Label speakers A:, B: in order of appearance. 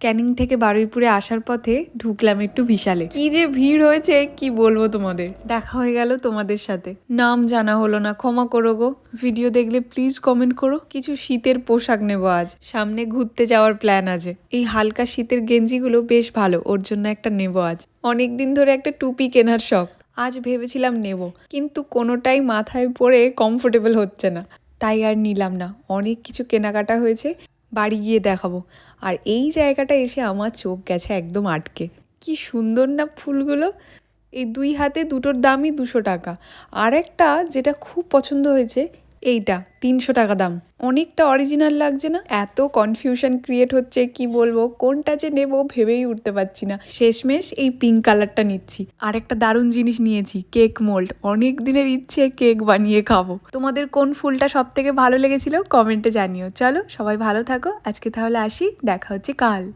A: ক্যানিং থেকে বারুইপুরে আসার পথে ঢুকলাম একটু বিশালে। কি যে ভিড় হয়েছে কি বলবো তোমাদের। দেখা হয়ে গেল তোমাদের সাথে, নাম জানা হলো না, ক্ষমা করো গো। ভিডিও দেখলে প্লিজ কমেন্ট করো। কিছু শীতের পোশাক নেবো আজ, সামনে ঘুরতে যাওয়ার প্ল্যান আছে। এই হালকা শীতের গেঞ্জিগুলো বেশ ভালো, ওর জন্য একটা নেবো আজ। অনেকদিন ধরে একটা টুপি কেনার শখ, আজ ভেবেছিলাম নেব, কিন্তু কোনোটাই মাথায় পরে কমফোর্টেবল হচ্ছে না, তাই আর নিলাম না। অনেক কিছু কেনাকাটা হয়েছে, বাড়ি গিয়ে দেখাবো। আর এই জায়গাটা এসে আমার চোখ গেছে একদম আটকে। কি সুন্দর না ফুলগুলো। এই দুই হাতে দুটোর দামই 200 টাকা। আর একটা যেটা খুব পছন্দ হয়েছে, এইটা 300 টাকা দাম। অনেকটা অরিজিনাল লাগছে না? এত কনফিউশন ক্রিয়েট হচ্ছে, কি বলবো কোনটা যে নেব ভেবেই উঠতে পারছি না। শেষমেশ এই পিঙ্ক কালারটা নিচ্ছি। আর একটা দারুণ জিনিস নিয়েছি, কেক মোল্ড। অনেক দিনের ইচ্ছে কেক বানিয়ে খাবো। তোমাদের কোন ফুলটা সব থেকে ভালো লেগেছিল কমেন্টে জানিও। চলো সবাই ভালো থাকো, আজকে তাহলে আসি, দেখা হচ্ছে কাল।